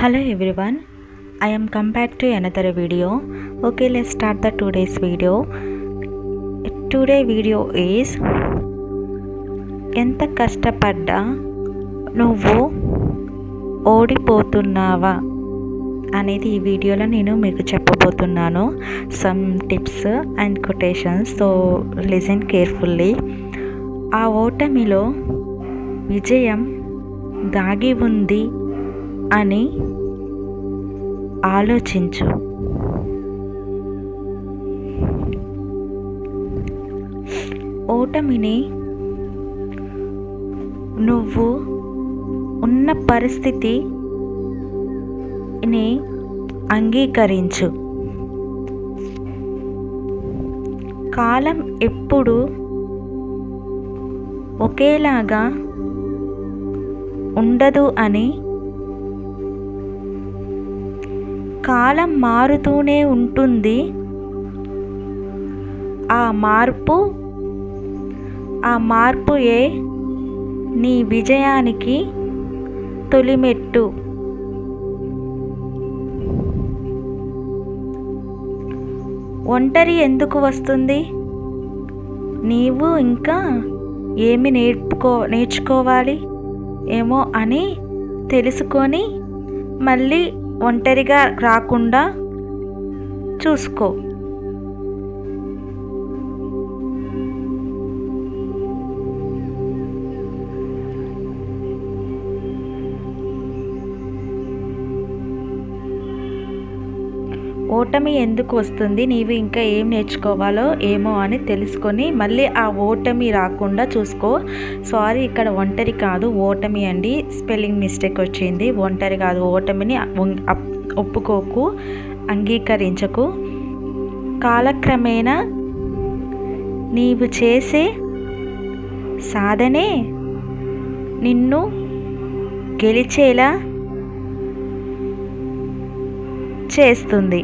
Hello everyone, I am come back to another video. Okay, let's start the today's video. Today video is ఎంత కష్టపడ్డా నువ్వు ఓడిపోతున్నావా అనేది ఈ వీడియోలో నేను మీకు చెప్పబోతున్నాను. Some tips and quotations, so listen carefully. ఆ ఓటమిలో విజయం దాగి ఉంది అని ఆలోచించు. ఓటమిని నువ్వు ఉన్న పరిస్థితిని అంగీకరించు. కాలం ఎప్పుడు ఒకేలాగా ఉండదు అని, కాలం మారుతూనే ఉంటుంది. ఆ మార్పుయే నీ విజయానికి తొలిమెట్టు. ఒంటరి ఎందుకు వస్తుంది? నీవు ఇంకా ఏమి నేర్చుకోవాలి ఏమో అని తెలుసుకొని మళ్ళీ ఒంటరిగా రాకుండా చూసుకో. ఓటమి ఎందుకు వస్తుంది? నీవు ఇంకా ఏం నేర్చుకోవాలో ఏమో అని తెలుసుకొని మళ్ళీ ఆ ఓటమి రాకుండా చూసుకో. సారీ, ఇక్కడ ఒంటరి కాదు, ఓటమి అండి, స్పెల్లింగ్ మిస్టేక్ వచ్చింది. ఒంటరి కాదు, ఓటమిని ఒప్పుకోకు, అంగీకరించకు. కాలక్రమేణా నీవు చేసే సాధనే నిన్ను గెలిచేలా చేస్తుంది.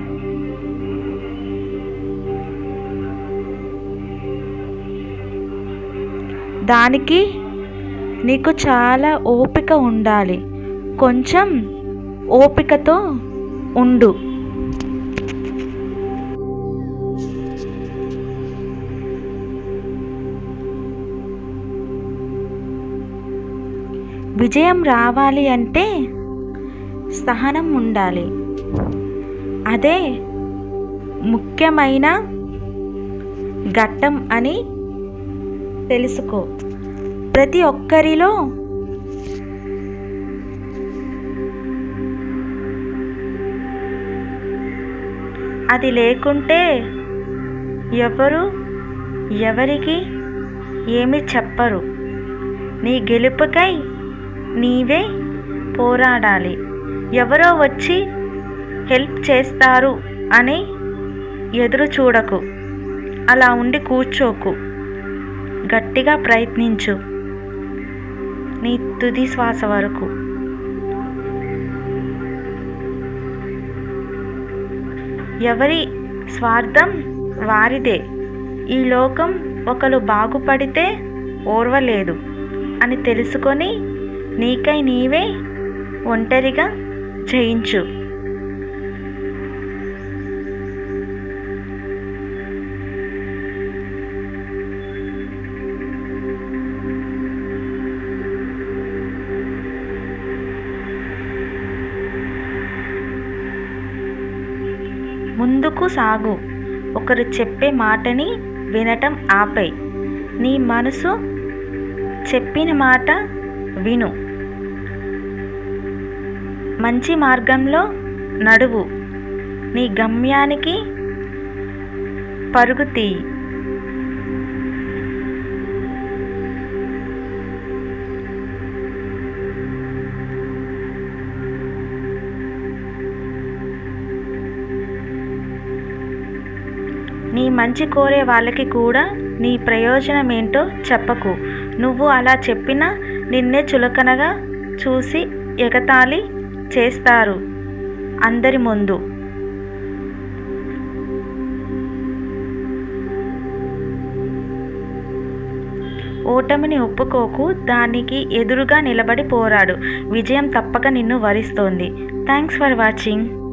దానికి నీకు చాలా ఓపిక ఉండాలి. కొంచెం ఓపికతో ఉండు. విజయం రావాలి అంటే సహనం ఉండాలి. అదే ముఖ్యమైన ఘట్టం అని తెలుసుకో. ప్రతి ఒక్కరిలో అది లేకుంటే ఎవరికి ఏమి చెప్పరు. నీ గెలుపుకై నీవే పోరాడాలి. ఎవరో వచ్చి హెల్ప్ చేస్తారు అని ఎదురు చూడకు. అలా ఉండి కూర్చోకు. గట్టిగా ప్రయత్నించు నీ తుది శ్వాస వరకు. ఎవరి స్వార్థం వారిదే. ఈ లోకం ఒకరు బాగుపడితే ఓర్వలేదు అని తెలుసుకొని నీకై నీవే ఒంటరిగా జయించు. ముందుకు సాగు. ఒకరు చెప్పే మాటని వినటం ఆపై నీ మనసు చెప్పిన మాట విను. మంచి మార్గంలో నడువు. నీ గమ్యానికి పరుగు తీయి. నీ మంచి కోరే వాళ్ళకి కూడా నీ ప్రయోజనం ఏంటో చెప్పకు. నువ్వు అలా చెప్పినా నిన్నే చులకనగా చూసి ఎగతాళి చేస్తారు అందరి ముందు. ఓటమిని ఒప్పుకోకు, దానికి ఎదురుగా నిలబడి పోరాడు. విజయం తప్పక నిన్ను వరిస్తోంది. Thanks for watching.